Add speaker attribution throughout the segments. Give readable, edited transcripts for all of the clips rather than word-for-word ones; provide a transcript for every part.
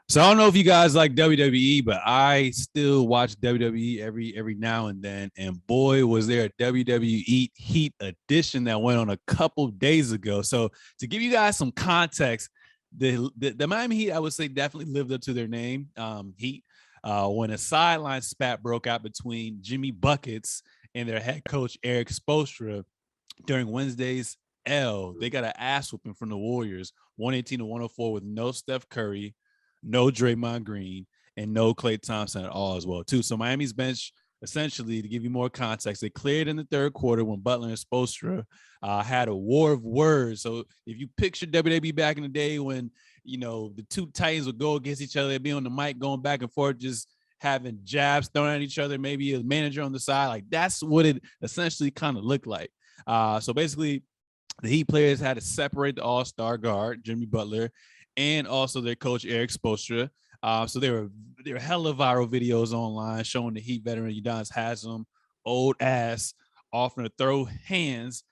Speaker 1: So I don't know if you guys like WWE, but I still watch WWE every now and then. And boy, was there a WWE Heat edition that went on a couple days ago. So to give you guys some context, the Miami Heat, I would say, definitely lived up to their name. Heat. When a sideline spat broke out between Jimmy Buckets and their head coach Eric Spoelstra during Wednesday's L, they got an ass whooping from the Warriors, 118 to 104, with no Steph Curry, no Draymond Green, and no Klay Thompson at all as well, too. So Miami's bench, essentially, to give you more context, they cleared in the third quarter when Butler and Spoelstra had a war of words. So if you picture WWE back in the day when, the two Titans would go against each other, they'd be on the mic going back and forth, just having jabs thrown at each other, maybe a manager on the side. Like, that's what it essentially kind of looked like. So basically, the Heat players had to separate the all-star guard, Jimmy Butler, and also their coach, Eric Spoelstra. So there were hella viral videos online showing the Heat veteran Udonis Haslem, old ass, offering to throw hands,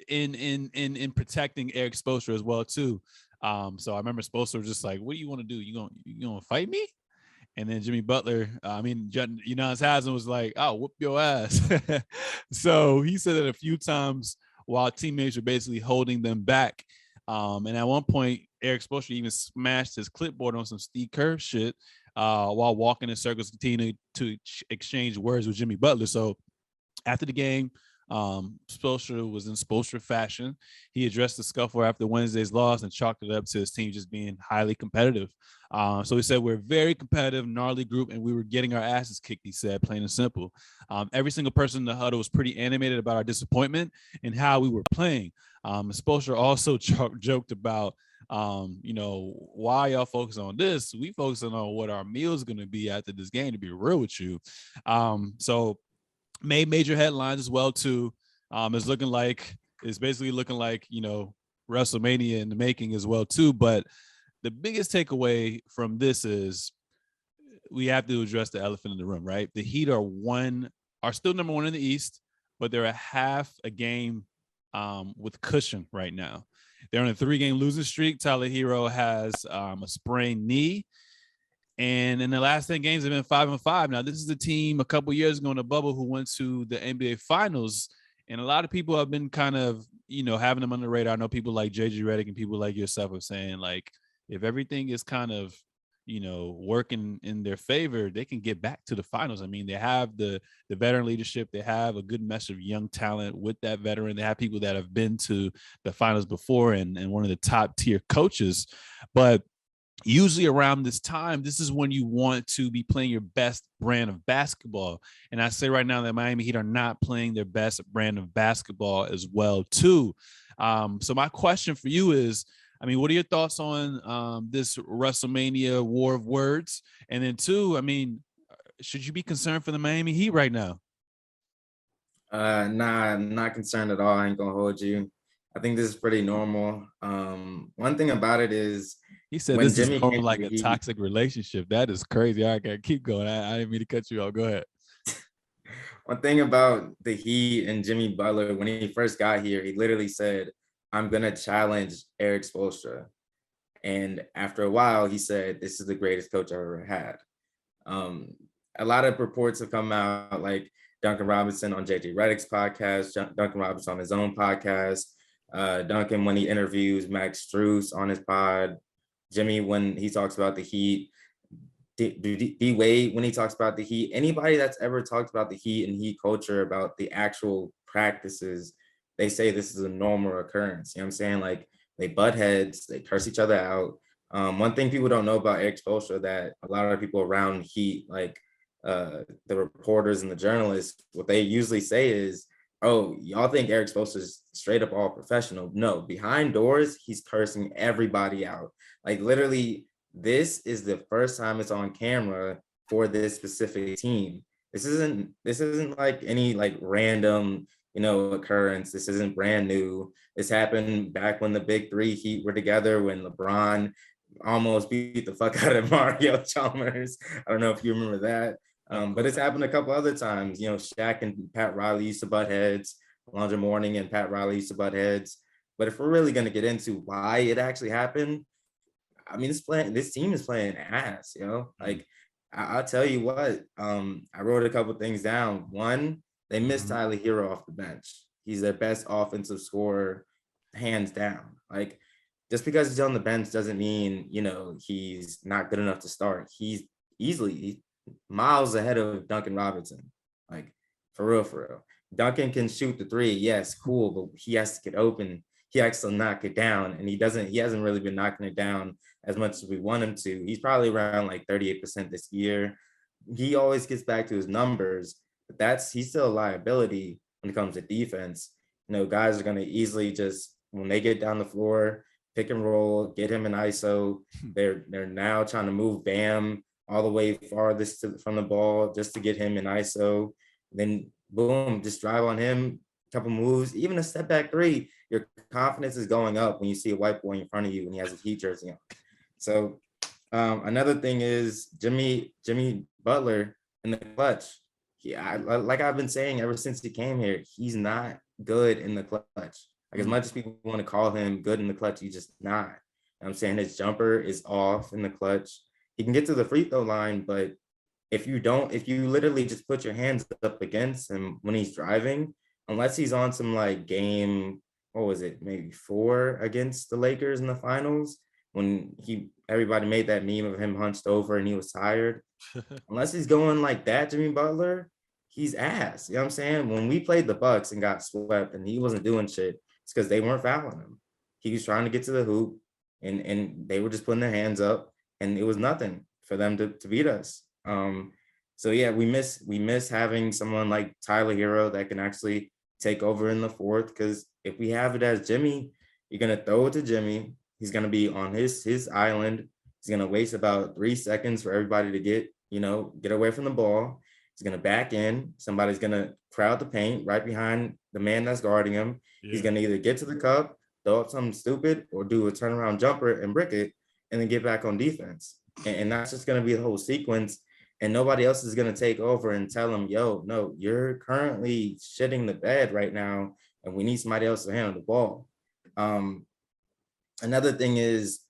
Speaker 1: in protecting Eric Spoelstra as well too. So I remember Spoelstra was just like, "What do you want to do? You gonna fight me?" And then Jimmy Butler, Udonis Haslem was like, "I'll whoop your ass." So he said it a few times while teammates were basically holding them back. And at one point, Eric Spoelstra even smashed his clipboard on some Steve Kerr shit while walking in circles, continuing to exchange words with Jimmy Butler. So after the game, Spoelstra was in Spoelstra fashion. He addressed the scuffle after Wednesday's loss and chalked it up to his team just being highly competitive. So he said, "We're a very competitive, gnarly group, and we were getting our asses kicked," he said, plain and simple. Every single person in the huddle was pretty animated about our disappointment and how we were playing. Spoelstra also joked about, why y'all focus on this? We focusing on what our meal is going to be after this game, to be real with you. So made major headlines as well too. It's basically looking like WrestleMania in the making as well too. But the biggest takeaway from this is we have to address the elephant in the room, right? The Heat are still number one in the East, but they're a half a game with cushion right now. They're on a 3-game losing streak. Tyler Hero has a sprained knee. And in the last 10 games, they've been 5-5. Now, this is a team a couple years ago in the bubble who went to the NBA Finals. And a lot of people have been kind of, having them on the radar. I know people like JJ Redick and people like yourself are saying, like, if everything is kind of, working in their favor, they can get back to the finals. I mean, they have the veteran leadership. They have a good mess of young talent with that veteran. They have people that have been to the finals before and one of the top tier coaches. But usually around this time, this is when you want to be playing your best brand of basketball. And I say right now that Miami Heat are not playing their best brand of basketball as well, too. So my question for you is, what are your thoughts on this WrestleMania war of words? And then two, should you be concerned for the Miami Heat right now?
Speaker 2: Nah, I'm not concerned at all. I ain't gonna hold you. I think this is pretty normal. One thing about it is
Speaker 1: He said
Speaker 2: when
Speaker 1: this is
Speaker 2: Jimmy
Speaker 1: normal,
Speaker 2: came to
Speaker 1: like
Speaker 2: the
Speaker 1: a
Speaker 2: Heat,
Speaker 1: toxic relationship. That is crazy. All right, okay, keep going. I didn't mean to cut you off. Go ahead.
Speaker 2: one thing about the Heat and Jimmy Butler, when he first got here, he literally said, "I'm gonna challenge Eric Spoelstra." And after a while, he said, "This is the greatest coach I've ever had." Um, a lot of reports have come out, like Duncan Robinson on JJ Redick's podcast, Duncan Robinson on his own podcast, Duncan when he interviews Max Strus on his pod, Jimmy when he talks about the Heat, D Wade when he talks about the Heat. Anybody that's ever talked about the Heat and Heat culture, about the actual practices, they say this is a normal occurrence. You know what I'm saying? Like, they butt heads, they curse each other out. One thing people don't know about Eric Spoelstra, that a lot of people around Heat, like the reporters and the journalists, what they usually say is, "Oh, y'all think Eric Spoelstra is straight up all professional?" No, behind doors, he's cursing everybody out. Like, literally, this is the first time it's on camera for this specific team. This isn't like any like random occurrence. This isn't brand new. This happened back when the big three Heat were together, when LeBron almost beat the fuck out of Mario Chalmers. I don't know if you remember that. But it's happened a couple other times. Shaq and Pat Riley used to butt heads. Alonzo Mourning and Pat Riley used to butt heads. But if we're really going to get into why it actually happened, I mean, this team is playing ass, you know. Like, I'll tell you what. I wrote a couple things down. One, they missed Tyler Hero off the bench. He's their best offensive scorer, hands down. Like, just because he's on the bench doesn't mean, you know, he's not good enough to start. He's easily miles ahead of Duncan Robinson. Like, for real, for real. Duncan can shoot the three, yes, cool, but he has to get open. He has to knock it down, and he hasn't really been knocking it down as much as we want him to. He's probably around like 38% this year. He always gets back to his numbers, but he's still a liability when it comes to defense. You know, guys are going to easily just, when they get down the floor, pick and roll, get him in ISO. They're now trying to move Bam all the way farthest from the ball just to get him in ISO. Then boom, just drive on him, couple moves, even a step back three. Your confidence is going up when you see a white boy in front of you and he has a Heat jersey on. So another thing is Jimmy Butler in the clutch. Like I've been saying ever since he came here, he's not good in the clutch. Like as much as people want to call him good in the clutch, he's just not. I'm saying his jumper is off in the clutch. He can get to the free throw line, but if you literally just put your hands up against him when he's driving, unless he's on some like game, what was it, maybe 4 against the Lakers in the finals, when everybody made that meme of him hunched over and he was tired. Unless he's going like that, Jimmy Butler, he's ass. You know what I'm saying? When we played the Bucks and got swept and he wasn't doing shit, it's because they weren't fouling him. He was trying to get to the hoop and they were just putting their hands up and it was nothing for them to beat us. So yeah, we miss having someone like Tyler Hero that can actually take over in the fourth, because if we have it as Jimmy, you're gonna throw it to Jimmy. He's gonna be on his island. He's gonna waste about 3 seconds for everybody to get away from the ball. He's gonna back in. Somebody's gonna crowd the paint right behind the man that's guarding him. Yeah. He's gonna either get to the cup, throw up something stupid, or do a turnaround jumper and brick it, and then get back on defense. And that's just gonna be the whole sequence. And nobody else is going to take over and tell him, yo, no, you're currently shitting the bed right now, and we need somebody else to handle the ball. Another thing is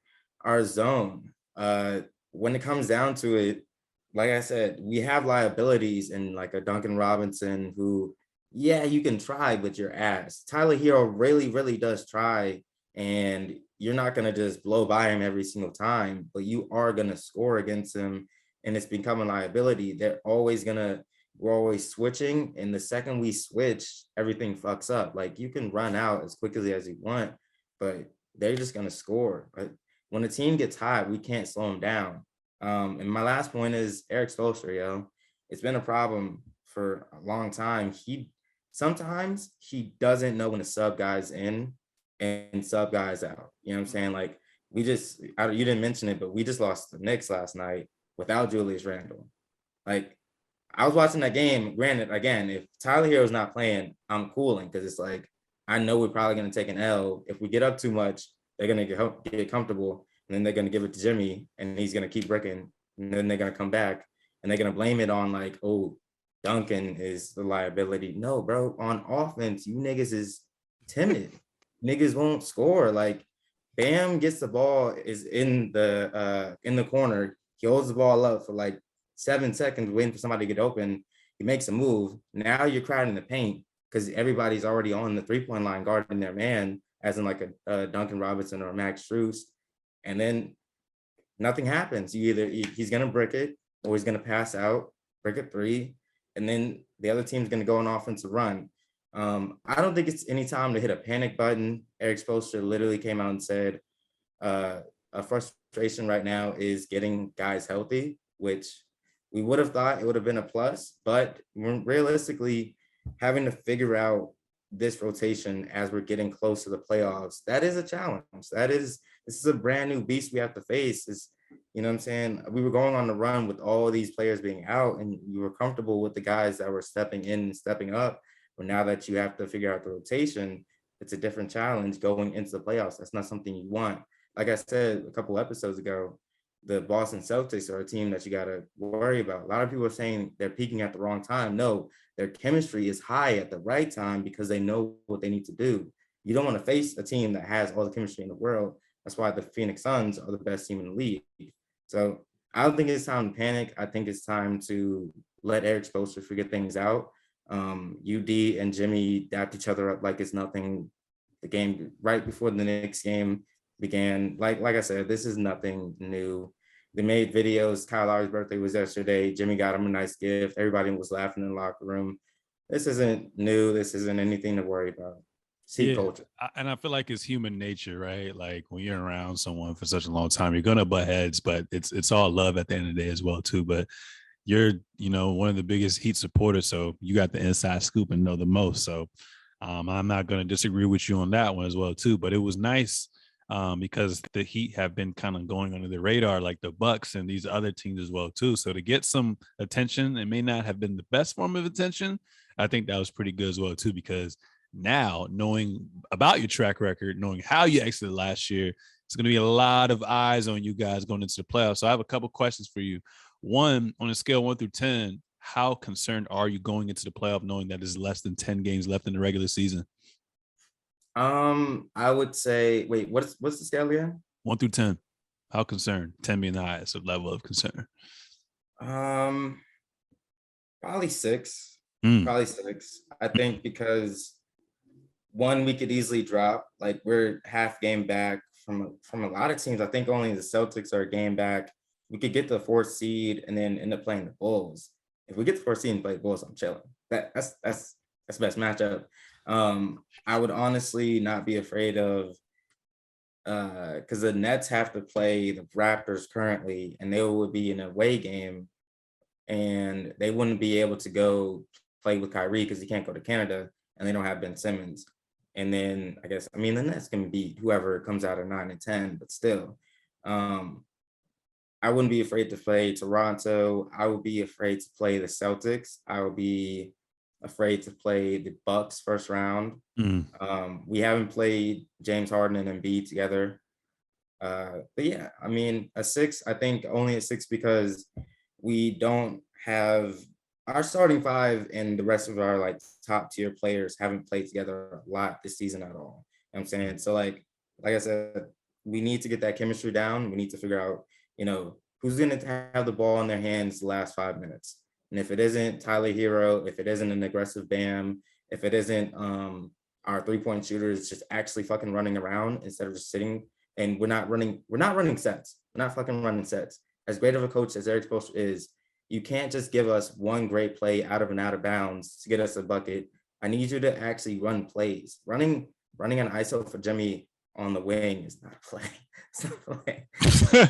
Speaker 2: our zone. When it comes down to it, like I said, we have liabilities in like a Duncan Robinson who, yeah, you can try, but you're ass. Tyler Hero really, really does try, and you're not going to just blow by him every single time, but you are going to score against him. And it's become a liability. We're always switching. And the second we switch, everything fucks up. Like you can run out as quickly as you want, but they're just gonna score. But when the team gets hot, we can't slow them down. And my last point is Eric Spoelstra, yo. It's been a problem for a long time. Sometimes he doesn't know when to sub guys in and sub guys out. You know what I'm saying? Like you didn't mention it, but we just lost the Knicks last night without Julius Randle. Like, I was watching that game. Granted, again, if Tyler Hero's not playing, I'm cooling because it's like, I know we're probably going to take an L. If we get up too much, they're going to get comfortable, and then they're going to give it to Jimmy, and he's going to keep bricking, and then they're going to come back, and they're going to blame it on, like, oh, Duncan is the liability. No, bro, on offense, you niggas is timid. Niggas won't score. Like, Bam gets the ball, is in the corner. He holds the ball up for like 7 seconds, waiting for somebody to get open. He makes a move. Now you're crowding the paint because everybody's already on the 3-point line guarding their man, as in like a Duncan Robinson or a Max Strus. And then nothing happens. He's going to brick it, or he's going to pass out, brick a three, and then the other team's going to go on offensive run. I don't think it's any time to hit a panic button. Eric Spoelstra literally came out and said, a frustration right now is getting guys healthy, which we would have thought it would have been a plus, but realistically, having to figure out this rotation as we're getting close to the playoffs, that is a challenge. This is a brand new beast we have to face. You know what I'm saying? We were going on the run with all of these players being out, and you were comfortable with the guys that were stepping in and stepping up. But now that you have to figure out the rotation, it's a different challenge going into the playoffs. That's not something you want. Like I said a couple episodes ago, the Boston Celtics are a team that you got to worry about. A lot of people are saying they're peaking at the wrong time. No, their chemistry is high at the right time because they know what they need to do. You don't want to face a team that has all the chemistry in the world, That's why the Phoenix Suns are the best team in the league. So I don't think it's time to panic. I think it's time to let Eric Spoelstra figure things out. UD and Jimmy dapped each other up like it's nothing. The game right before the Knicks game began, like I said, this is nothing new. They made videos. Kyle Lowry's birthday was yesterday. Jimmy got him a nice gift. Everybody was laughing in the locker room. This isn't new. This isn't anything to worry about. See
Speaker 1: Yeah,
Speaker 2: culture.
Speaker 1: and I feel like it's human nature, right? Like when you're around someone for such a long time, you're gonna butt heads, but it's all love at the end of the day as well too. But you're, one of the biggest Heat supporters, so you got the inside scoop and know the most. So I'm not gonna disagree with you on that one as well too. But it was nice because the Heat have been kind of going under the radar, like the Bucks and these other teams as well too. So to get some attention, it may not have been the best form of attention. I think that was pretty good as well too, because now knowing about your track record, knowing how you exited last year, it's going to be a lot of eyes on you guys going into the playoffs. So I have a couple questions for you. One, on a scale 1 through 10, how concerned are you going into the playoff knowing that there's less than 10 games left in the regular season?
Speaker 2: I would say, wait, what's the scale again?
Speaker 1: 1 through 10. How concerned? 10 being the highest level of concern.
Speaker 2: Um, Probably six.
Speaker 1: Mm.
Speaker 2: Probably six. I think because one, we could easily drop. Like we're half game back from a lot of teams. I think only the Celtics are a game back. We could get the fourth seed and then end up playing the Bulls. If we get the fourth seed and play the Bulls, I'm chilling. That's the best matchup. I would honestly not be afraid of because the Nets have to play the Raptors currently, and they would be an away game, and they wouldn't be able to go play with Kyrie because he can't go to Canada, and they don't have Ben Simmons. And then I mean the Nets can beat whoever comes out of 9 and 10, but still, I wouldn't be afraid to play Toronto. I would be afraid to play the Celtics. I would be afraid to play the Bucks first round.
Speaker 1: Mm.
Speaker 2: We haven't played James Harden and Embiid together. But yeah, I mean, a six, I think only a six because we don't have our starting five and the rest of our like top tier players haven't played together a lot this season at all. You know what I'm saying? So like I said, we need to get that chemistry down. We need to figure out, who's going to have the ball in their hands the last 5 minutes. And if it isn't Tyler Hero, if it isn't an aggressive Bam, if it isn't our 3-point shooters just actually fucking running around instead of just sitting, and we're not running sets. We're not fucking running sets. As great of a coach as Eric Spoelstra is, you can't just give us one great play out of bounds to get us a bucket. I need you to actually run plays. Running an ISO for Jimmy on the wing is not a play. It's not a play.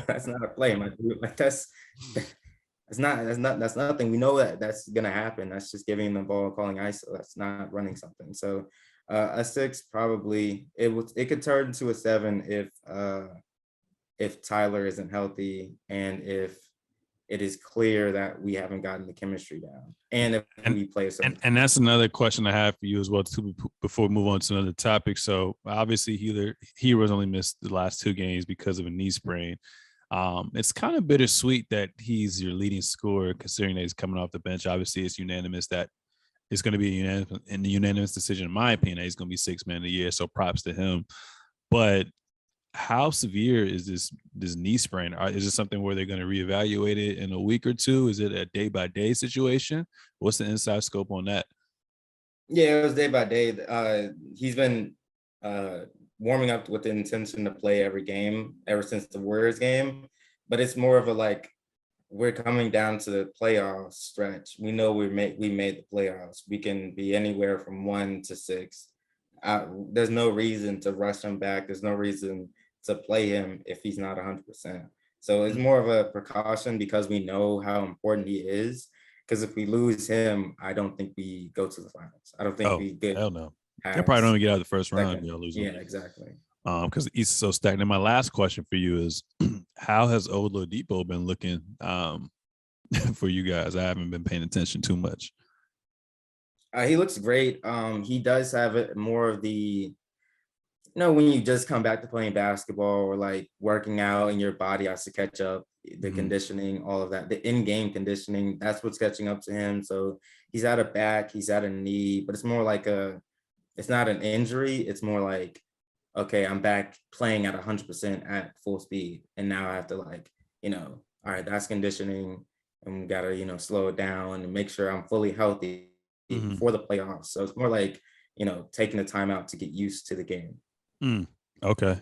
Speaker 2: That's not a play, my dude. Like that's nothing. We know that that's gonna happen. That's just giving the ball, calling ISO. That's not running something. So a six probably. It could turn to a 7 if Tyler isn't healthy and if it is clear that we haven't gotten the chemistry down, and if we play a certain.
Speaker 1: And that's another question I have for you as well too, before we move on to another topic. So obviously Hero's only missed the last 2 games because of a knee sprain. It's kind of bittersweet that he's your leading scorer, considering that he's coming off the bench. Obviously, it's unanimous that it's going to be a unanimous decision, in my opinion, that he's going to be 6th man of the year. So props to him. But how severe is this knee sprain? Is it something where they're going to reevaluate it in a week or two? Is it a day-by-day situation? What's the inside scope on that?
Speaker 2: Yeah, it was day by day. He's been warming up with the intention to play every game ever since the Warriors game, but it's more of a like we're coming down to the playoff stretch. We know we made the playoffs. We can be anywhere from 1 to 6. There's no reason to rush him back. There's no reason to play him if he's not 100%. So it's more of a precaution because we know how important he is. Because if we lose him, I don't think we go to the finals. I don't think we get.
Speaker 1: Hell no. They probably don't even get out of the first round. Lose
Speaker 2: yeah, exactly.
Speaker 1: Because the East is so stacked. And my last question for you is, how has Oladipo been looking for you guys? I haven't been paying attention too much.
Speaker 2: He looks great. He does have it more of the, when you just come back to playing basketball or like working out and your body has to catch up, the conditioning, all of that, the in-game conditioning, that's what's catching up to him. So he's at a back, he's at a knee, but it's more like it's not an injury. It's more like okay, I'm back playing at 100% at full speed. And now I have to like, all right, that's conditioning, and we gotta, slow it down and make sure I'm fully healthy
Speaker 1: Mhm.
Speaker 2: for the playoffs. So it's more like, taking the time out to get used to the game.
Speaker 1: Okay.